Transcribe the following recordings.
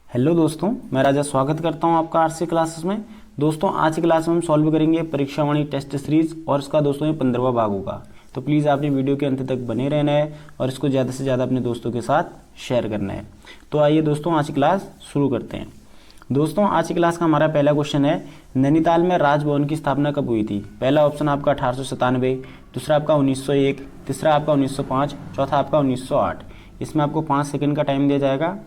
Hello दोस्तों, मैं राजा स्वागत करता हूं आपका आरसी क्लासेस में। दोस्तों आज की क्लास में हम सॉल्व करेंगे परीक्षा वाणी टेस्ट सीरीज और इसका दोस्तों ये 15वां भाग होगा। तो प्लीज़ आपने वीडियो के अंत तक बने रहना है और इसको ज़्यादा से ज़्यादा अपने दोस्तों के साथ शेयर करना है। तो आइए दोस्तों आज की क्लास शुरू करते हैं। दोस्तों आज की क्लास का हमारा पहला क्वेश्चन है, नैनीताल में राजभवन की स्थापना कब हुई थी। पहला ऑप्शन आपका 1897, दूसरा आपका 1901, तीसरा आपका 1905, चौथा आपका 1908। इसमें आपको 5 सेकंड का टाइम दिया जाएगा।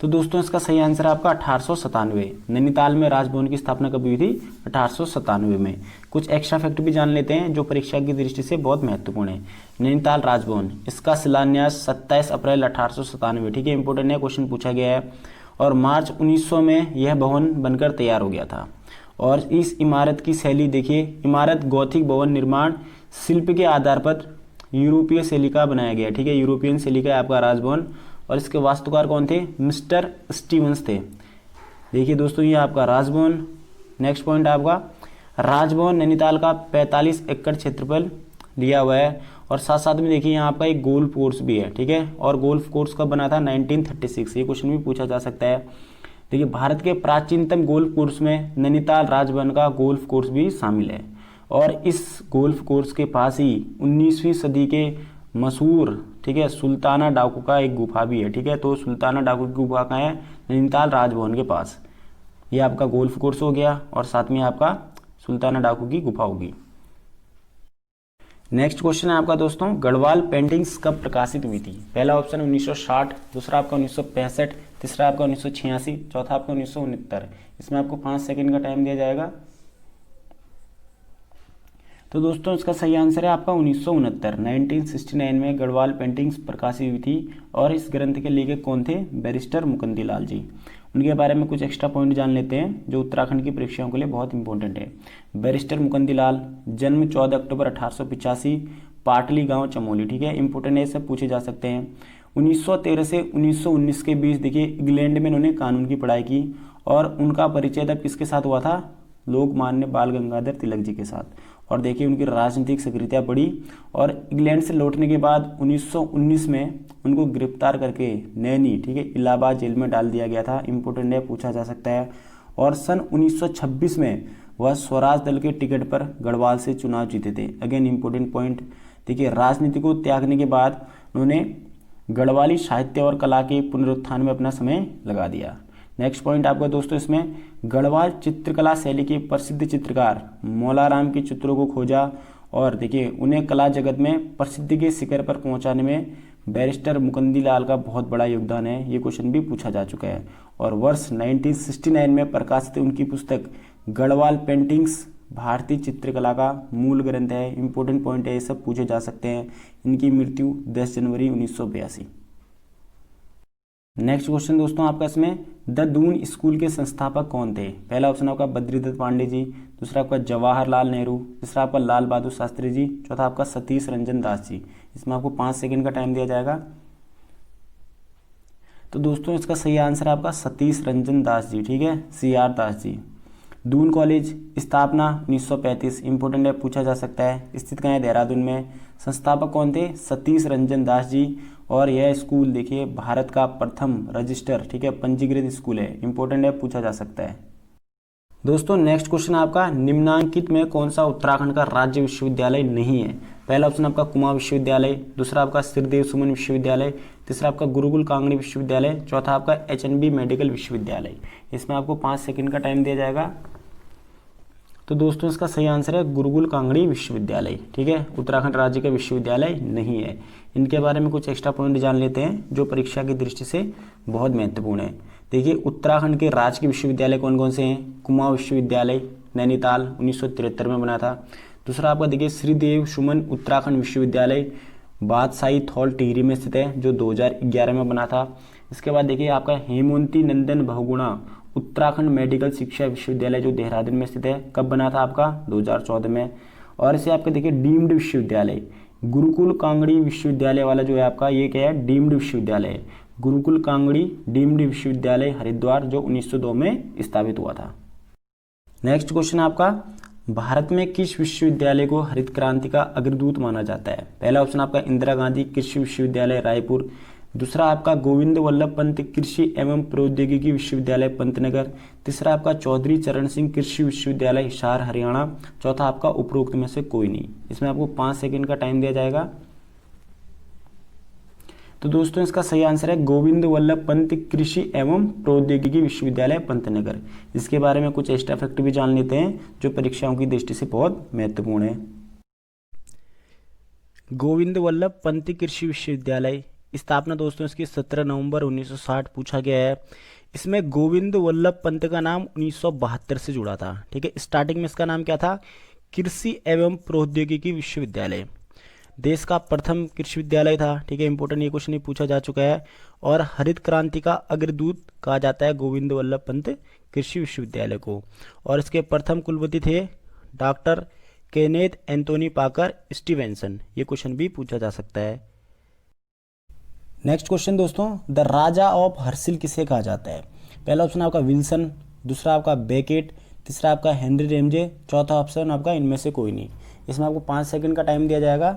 तो दोस्तों इसका सही आंसर है आपका 1897। नैनीताल में राजभवन की स्थापना कब हुई थी? 1897 में। कुछ एक्स्ट्रा फैक्ट भी जान लेते हैं जो परीक्षा की दृष्टि से बहुत महत्वपूर्ण है। नैनीताल राजभवन, इसका शिलान्यास 27 अप्रैल 1897, ठीक है, इंपोर्टेंट है, क्वेश्चन पूछा गया है। और मार्च 1900 में यह भवन बनकर तैयार हो गया था। और इस इमारत की शैली देखिए, इमारत गौथिक भवन निर्माण शिल्प के आधार पर यूरोपीय शैली का बनाया गया, ठीक है, यूरोपियन शैली का आपका राजभवन। और इसके वास्तुकार कौन थे? मिस्टर स्टीवंस थे। देखिए दोस्तों ये आपका राजभवन। नेक्स्ट पॉइंट आपका, राजभवन नैनीताल का 45 एकड़ क्षेत्रफल लिया हुआ है। और साथ साथ में देखिए यहाँ आपका एक गोल्फ कोर्स भी है, ठीक है। और गोल्फ कोर्स कब बना था? 1936। ये क्वेश्चन भी पूछा जा सकता है। देखिए भारत के प्राचीनतम गोल्फ कोर्स में नैनीताल राजभवन का गोल्फ कोर्स भी शामिल है। और इस गोल्फ कोर्स के पास ही 19वीं सदी के मशहूर, ठीक है, सुल्ताना डाकू का एक गुफा भी है, ठीक है। तो सुल्ताना डाकू की गुफा कहाँ है? नैनीताल राजभवन के पास। ये आपका गोल्फ कोर्स हो गया और साथ में आपका सुल्ताना डाकू की गुफा होगी। नेक्स्ट क्वेश्चन है आपका दोस्तों, गढ़वाल पेंटिंग्स कब प्रकाशित हुई थी। पहला ऑप्शन 1960, दूसरा आपका 1965, तीसरा आपका 1986, चौथा आपका 1969। इसमें आपको 5 सेकंड का टाइम दिया जाएगा। तो दोस्तों इसका सही आंसर है आपका 1969 में गढ़वाल पेंटिंग्स प्रकाशित हुई थी। और इस ग्रंथ के लेखक कौन थे? बैरिस्टर मुकुंदी लाल जी। उनके बारे में कुछ एक्स्ट्रा पॉइंट जान लेते हैं जो उत्तराखंड की परीक्षाओं के लिए बहुत इंपॉर्टेंट है। बैरिस्टर मुकुंदी लाल, जन्म 14 अक्टूबर 1885, पाटली गांव चमोली, ठीक है, इंपॉर्टेंट है, सब पूछे जा सकते हैं। 1913 से 1919 के बीच देखिए इंग्लैंड में इन्होंने कानून की पढ़ाई की। और उनका परिचय तब किसके साथ हुआ था? लोकमान्य बाल गंगाधर तिलक जी के साथ। और देखिए उनकी राजनीतिक सक्रियता बढ़ी। और इंग्लैंड से लौटने के बाद 1919 में उनको गिरफ्तार करके नैनी, ठीक है, इलाहाबाद जेल में डाल दिया गया था। इंपोर्टेंट है, पूछा जा सकता है। और सन 1926 में वह स्वराज दल के टिकट पर गढ़वाल से चुनाव जीते थे। Again important point. देखिए राजनीति को त्यागने के बाद उन्होंने गढ़वाली साहित्य और कला के पुनरुत्थान में अपना समय लगा दिया। नेक्स्ट पॉइंट आपका दोस्तों, इसमें गढ़वाल चित्रकला शैली के प्रसिद्ध चित्रकार मौलाराम के चित्रों को खोजा। और देखिए उन्हें कला जगत में प्रसिद्धि के शिखर पर पहुंचाने में बैरिस्टर मुकुंदी लाल का बहुत बड़ा योगदान है। ये क्वेश्चन भी पूछा जा चुका है। और वर्ष 1969 में प्रकाशित उनकी पुस्तक गढ़वाल पेंटिंग्स भारतीय चित्रकला का मूल ग्रंथ है। इंपॉर्टेंट पॉइंट है, ये सब पूछे जा सकते हैं। इनकी मृत्यु 10 जनवरी 1982। नेक्स्ट क्वेश्चन दोस्तों आपका, इसमें द दून स्कूल के संस्थापक कौन थे। पहला ऑप्शन आपका बद्रीदत्त पांडे जी, दूसरा आपका जवाहरलाल नेहरू, तीसरा आपका लाल बहादुर शास्त्री जी, चौथा आपका सतीश रंजन दास जी। इसमें आपको 5 सेकंड का टाइम दिया जाएगा। तो दोस्तों इसका सही आंसर आपका सतीश रंजन दास जी, ठीक है, CR दास जी। दून कॉलेज स्थापना 1935, इंपोर्टेंट है, पूछा जा सकता है। स्थित कहाँ है? देहरादून में। संस्थापक कौन थे? सतीश रंजन दास जी। और यह स्कूल देखिए भारत का प्रथम रजिस्टर, ठीक है, पंजीकृत स्कूल है। इंपॉर्टेंट है, पूछा जा सकता है। दोस्तों नेक्स्ट क्वेश्चन आपका, निम्नांकित में कौन सा उत्तराखंड का राज्य विश्वविद्यालय नहीं है। पहला ऑप्शन आपका कुमाऊं विश्वविद्यालय, दूसरा आपका श्रीदेव सुमन विश्वविद्यालय, तीसरा आपका गुरुकुल कांगड़ी विश्वविद्यालय, चौथा आपका HNB मेडिकल विश्वविद्यालय। इसमें आपको 5 सेकंड का टाइम दिया जाएगा। तो दोस्तों इसका सही आंसर है गुरुकुल कांगड़ी विश्वविद्यालय, ठीक है, उत्तराखंड राज्य का विश्वविद्यालय नहीं है। इनके बारे में कुछ एक्स्ट्रा पॉइंट जान लेते हैं जो परीक्षा की दृष्टि से बहुत महत्वपूर्ण है। देखिए उत्तराखंड के राजकीय विश्वविद्यालय कौन कौन से हैं? कुमाऊं विश्वविद्यालय नैनीताल 1973 में बना था। दूसरा आपका देखिए श्रीदेव सुमन उत्तराखंड विश्वविद्यालय बादशाही थौल टिहरी में स्थित है जो 2011 में बना था। इसके बाद देखिए आपका हेमवती नंदन बहुगुणा उत्तराखंड मेडिकल शिक्षा विश्वविद्यालय जो देहरादून में स्थित है, कब बना था आपका? 2014 में। और इसे आपका देखिए डीम्ड विश्वविद्यालय गुरुकुल कांगड़ी विश्वविद्यालय वाला जो है आपका, ये क्या है? डीम्ड विश्वविद्यालय है। गुरुकुल कांगड़ी डीम्ड विश्वविद्यालय हरिद्वार जो 1902 में स्थापित हुआ था। नेक्स्ट क्वेश्चन आपका, भारत में किस विश्वविद्यालय को हरित क्रांति का अग्रदूत माना जाता है। पहला ऑप्शन आपका इंदिरा गांधी कृषि विश्वविद्यालय रायपुर, दूसरा आपका गोविंद वल्लभ पंत कृषि एवं प्रौद्योगिकी विश्वविद्यालय पंतनगर, तीसरा आपका चौधरी चरण सिंह कृषि विश्वविद्यालय हिसार हरियाणा, चौथा आपका उपरोक्त में से कोई नहीं। इसमें आपको 5 सेकंड का टाइम दिया जाएगा। तो दोस्तों इसका सही आंसर है गोविंद वल्लभ पंत कृषि एवं प्रौद्योगिकी विश्वविद्यालय पंतनगर। इसके बारे में कुछ एक्स्ट्रा फैक्ट भी जान लेते हैं जो परीक्षाओं की दृष्टि से बहुत महत्वपूर्ण है। गोविंद वल्लभ पंत कृषि विश्वविद्यालय स्थापना दोस्तों इसकी 17 नवंबर 1960 पूछा गया है। इसमें गोविंद वल्लभ पंत का नाम 1972 से जुड़ा था। ठीक है, स्टार्टिंग में इसका नाम क्या था? कृषि एवं प्रौद्योगिकी विश्वविद्यालय। देश का प्रथम कृषि विद्यालय था। ठीक है, इंपॉर्टेंट ये क्वेश्चन पूछा जा चुका है। और हरित क्रांति का अग्रदूत कहा जाता है गोविंद वल्लभ पंत कृषि विश्वविद्यालय को। और इसके प्रथम कुलपति थे डॉक्टर केनेथ एंथोनी पाकर स्टीवेंसन। ये क्वेश्चन भी पूछा जा सकता है। नेक्स्ट क्वेश्चन दोस्तों, द राजा ऑफ हर्सिल किसे कहा जाता है? पहला ऑप्शन आपका विल्सन, दूसरा आपका बेकेट, तीसरा आपका हेनरी रेमजे, चौथा ऑप्शन आपका इनमें से कोई नहीं। इसमें आपको 5 सेकंड का टाइम दिया जाएगा।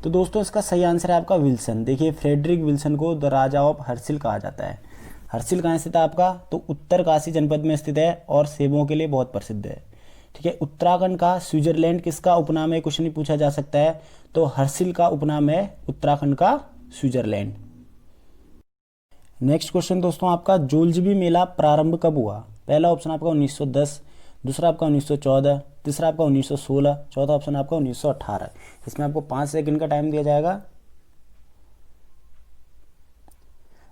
तो दोस्तों इसका सही आंसर है आपका विल्सन। देखिए फ्रेडरिक विल्सन को द राजा ऑफ हर्सिल कहा जाता है। हर्सिल कहाँ स्थित है आपका? तो उत्तरकाशी जनपद में स्थित है और सेबों के लिए बहुत प्रसिद्ध है। ठीक है, उत्तराखंड का स्विट्जरलैंड किसका उपनाम है? क्वेश्चन पूछा जा सकता है। तो हर्सिल का उपनाम है उत्तराखंड का स्विट्जरलैंड। नेक्स्ट क्वेश्चन दोस्तों आपका, जोलजबी मेला प्रारंभ कब हुआ? पहला ऑप्शन आपका 1910, दूसरा आपका 1914, तीसरा आपका 1916, चौथा ऑप्शन आपका 1918। इसमें आपको 5 सेकंड का टाइम दिया जाएगा।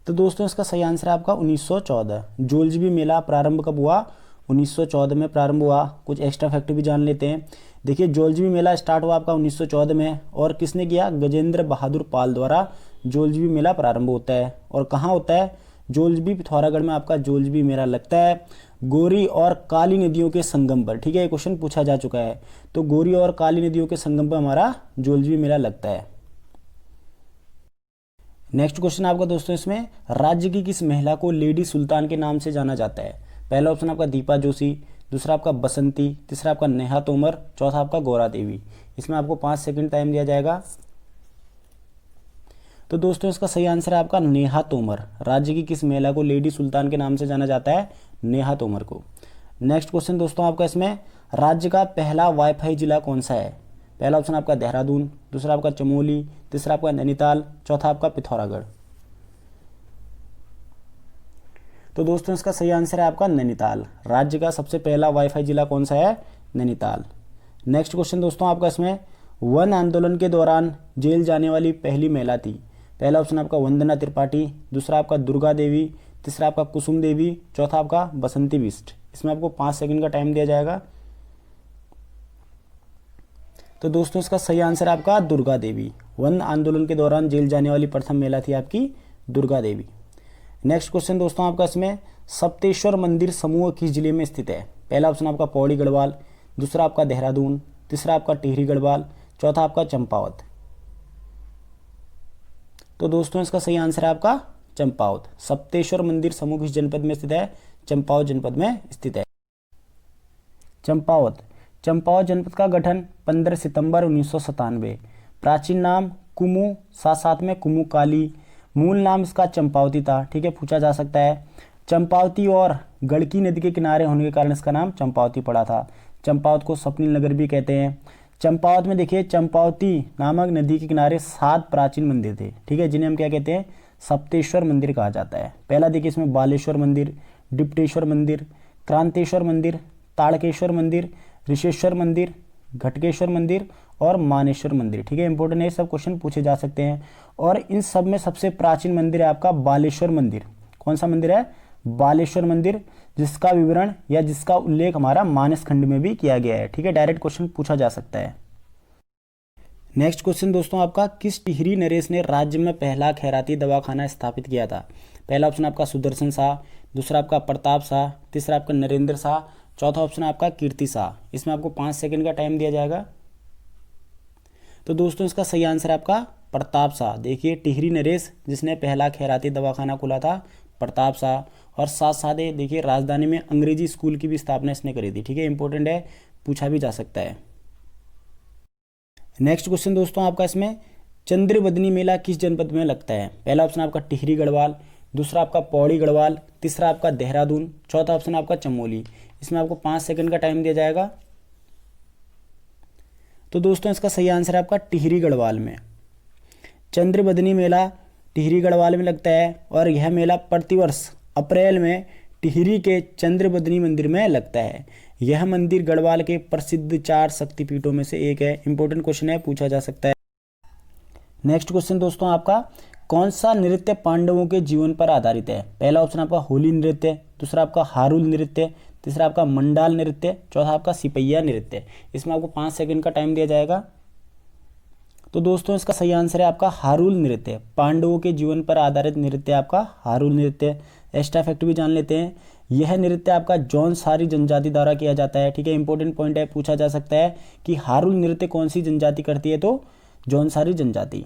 तो दोस्तों इसका सही आंसर है आपका 1914। जोलजबी मेला प्रारंभ कब हुआ? 1914 में प्रारंभ हुआ। कुछ एक्स्ट्रा फैक्ट भी जान लेते हैं। देखिए जोलजबी मेला स्टार्ट हुआ आपका 1914 में और किसने किया? गजेंद्र बहादुर पाल द्वारा जोलजबी मेला प्रारंभ होता है। और कहाँ होता है? जोलजबी पिथौरागढ़ में आपका जोलजबी मेला लगता है, गोरी और काली नदियों के संगम पर। ठीक है, ये क्वेश्चन पूछा जा चुका है। तो गोरी और काली नदियों के संगम पर हमारा जोलजबी मेला लगता है। नेक्स्ट क्वेश्चन आपका दोस्तों, इसमें राज्य की किस महिला को लेडी सुल्तान के नाम से जाना जाता है? पहला ऑप्शन आपका दीपा जोशी, दूसरा आपका बसंती, तीसरा आपका नेहा तोमर, चौथा आपका गौरा देवी। इसमें आपको 5 सेकंड टाइम दिया जाएगा। तो दोस्तों इसका सही आंसर है आपका नेहा तोमर। राज्य की किस महिला को लेडी सुल्तान के नाम से जाना जाता है? नेहा तोमर को। नेक्स्ट क्वेश्चन दोस्तों आपका, इसमें राज्य का पहला वाईफाई जिला कौन सा है? पहला ऑप्शन आपका देहरादून, दूसरा आपका चमोली, तीसरा आपका नैनीताल, चौथा आपका पिथौरागढ़। तो दोस्तों इसका सही आंसर है आपका नैनीताल। राज्य का सबसे पहला वाईफाई जिला कौन सा है? नैनीताल। नेक्स्ट क्वेश्चन दोस्तों आपका, इसमें वन आंदोलन के दौरान जेल जाने वाली पहली महिला थी। पहला ऑप्शन आपका वंदना त्रिपाठी, दूसरा आपका दुर्गा देवी, तीसरा आपका कुसुम देवी, चौथा आपका बसंती बिष्ट। इसमें आपको 5 सेकंड का टाइम दिया जाएगा। तो दोस्तों इसका सही आंसर है आपका दुर्गा देवी। वन आंदोलन के दौरान जेल जाने वाली प्रथम महिला थी आपकी दुर्गा देवी। नेक्स्ट क्वेश्चन दोस्तों आपका, इसमें सप्तेश्वर मंदिर समूह किस जिले में स्थित है? पहला ऑप्शन आपका पौड़ी गढ़वाल, दूसरा आपका देहरादून, तीसरा आपका टिहरी गढ़वाल, चौथा आपका चंपावत। तो दोस्तों इसका सही आंसर है आपका चंपावत। सप्तेश्वर मंदिर समूह किस जनपद में स्थित है? चंपावत जनपद में स्थित है। चंपावत जनपद का गठन 15 सितंबर 1997। प्राचीन नाम कुमू, साथ में कुमू काली। मूल नाम इसका चंपावती था। ठीक है, पूछा जा सकता है। चंपावती और गड़की नदी के किनारे होने के कारण इसका नाम चंपावती पड़ा था। चंपावत को स्वप्निल नगर भी कहते हैं। चंपावत में देखिए चंपावती नामक नदी के किनारे 7 प्राचीन मंदिर थे। ठीक है, जिन्हें हम क्या कहते हैं? सप्तेश्वर मंदिर कहा जाता है। पहला देखिए इसमें बालेश्वर मंदिर, डिप्टेश्वर मंदिर, क्रांतेश्वर मंदिर, ताड़केश्वर मंदिर, ऋषेश्वर मंदिर, घटकेश्वर मंदिर और मानेश्वर मंदिर। ठीक है, इंपॉर्टेंट है, सब क्वेश्चन पूछे जा सकते हैं। और इन सब में सबसे प्राचीन मंदिर है आपका बालेश्वर मंदिर। कौन सा मंदिर है? बालेश्वर मंदिर, जिसका विवरण या जिसका उल्लेख हमारा मानस खंड में भी किया गया है। ठीक है, डायरेक्ट क्वेश्चन पूछा जा सकता है। नेक्स्ट क्वेश्चन दोस्तों आपका, किस टिहरी नरेश ने राज्य में पहला खैराती दवाखाना स्थापित किया था? पहला ऑप्शन आपका सुदर्शन शाह, दूसरा आपका प्रताप शाह, तीसरा आपका नरेंद्र शाह, चौथा ऑप्शन आपका कीर्ति शाह। इसमें आपको 5 सेकंड का टाइम दिया जाएगा। तो दोस्तों इसका सही आंसर है आपका प्रताप शाह। देखिए टिहरी नरेश जिसने पहला खैराती दवाखाना खोला था प्रताप शाह। और साथ देखिए राजधानी में अंग्रेजी स्कूल की भी स्थापना इसने करी थी। ठीक है, इंपॉर्टेंट है, पूछा भी जा सकता है। नेक्स्ट क्वेश्चन दोस्तों आपका, इसमें चंद्रबदनी मेला किस जनपद में लगता है? पहला ऑप्शन आपका टिहरी गढ़वाल, दूसरा आपका पौड़ी गढ़वाल, तीसरा आपका देहरादून, चौथा ऑप्शन आपका चमोली। इसमें आपको 5 सेकंड का टाइम दिया जाएगा। तो दोस्तों इसका सही आंसर है आपका टिहरी गढ़वाल में। चंद्रबदनी मेला टिहरी गढ़वाल में लगता है और यह मेला प्रतिवर्ष अप्रैल में टिहरी के चंद्रबदनी मंदिर में लगता है। यह मंदिर गढ़वाल के प्रसिद्ध 4 शक्तिपीठों में से एक है। इंपॉर्टेंट क्वेश्चन है, पूछा जा सकता है। नेक्स्ट क्वेश्चन दोस्तों आपका, कौन सा नृत्य पांडवों के जीवन पर आधारित है? पहला ऑप्शन आपका होली नृत्य, दूसरा आपका हारुल नृत्य, तीसरा आपका मंडाल नृत्य, चौथा आपका सिपैया नृत्य। इसमें आपको 5 सेकंड का टाइम दिया जाएगा। तो दोस्तों इसका सही आंसर है आपका हारुल नृत्य। पांडवों के जीवन पर आधारित नृत्य आपका हारुल नृत्य। एक्स्ट्रा फैक्ट भी जान लेते हैं, यह नृत्य आपका जौनसारी जनजाति द्वारा किया जाता है। ठीक है, इंपॉर्टेंट पॉइंट है, पूछा जा सकता है कि हारुल नृत्य कौन सी जनजाति करती है? तो जौनसारी जनजाति।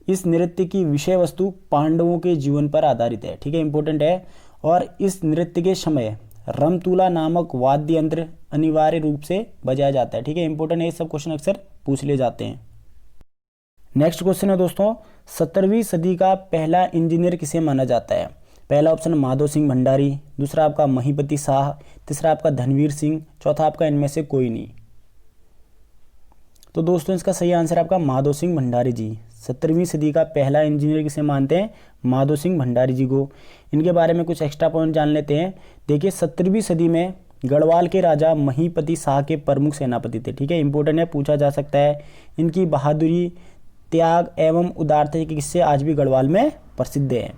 इस नृत्य की विषय वस्तु पांडवों के जीवन पर आधारित है। ठीक है, इंपॉर्टेंट है। और इस नृत्य के समय रमतुला नामक वाद्य यंत्र अनिवार्य रूप से बजाया जाता है। ठीक है, इंपॉर्टेंट है, ये सब क्वेश्चन अक्सर पूछ लिए जाते हैं। नेक्स्ट क्वेश्चन है दोस्तों, 17वीं सदी का पहला इंजीनियर किसे माना जाता है? पहला ऑप्शन माधो सिंह भंडारी, दूसरा आपका महीपति शाह, तीसरा आपका धनवीर सिंह, चौथा आपका इनमें से कोई नहीं। तो दोस्तों इसका सही आंसर आपका माधो सिंह भंडारी जी। 17वीं सदी का पहला इंजीनियर किसे मानते हैं? माधो सिंह भंडारी जी को। इनके बारे में कुछ एक्स्ट्रा पॉइंट जान लेते हैं। देखिए 17वीं सदी में गढ़वाल के राजा महीपति शाह के प्रमुख सेनापति थे। ठीक है, इंपॉर्टेंट है, पूछा जा सकता है। इनकी बहादुरी, त्याग एवं उदारता के किस्से आज भी गढ़वाल में प्रसिद्ध हैं।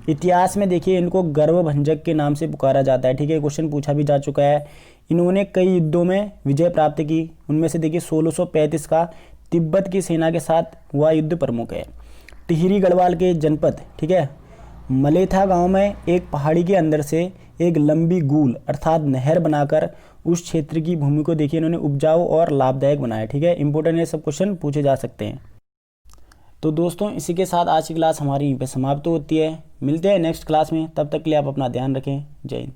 इतिहास में देखिए इनको गर्वभंजक के नाम से पुकारा जाता है। ठीक है, क्वेश्चन पूछा भी जा चुका है। इन्होंने कई युद्धों में विजय प्राप्त की। उनमें से देखिए 1635 का तिब्बत की सेना के साथ हुआ युद्ध प्रमुख है। टिहरी गढ़वाल के जनपद, ठीक है, मलेथा गांव में एक पहाड़ी के अंदर से एक लंबी गूल अर्थात नहर बनाकर उस क्षेत्र की भूमि को देखिए इन्होंने उपजाऊ और लाभदायक बनाया। ठीक है, इंपॉर्टेंट है, सब क्वेश्चन पूछे जा सकते हैं। तो दोस्तों इसी के साथ आज की क्लास हमारी यहीं पे समाप्त होती है। मिलते हैं नेक्स्ट क्लास में, तब तक के लिए आप अपना ध्यान रखें। जय हिंद।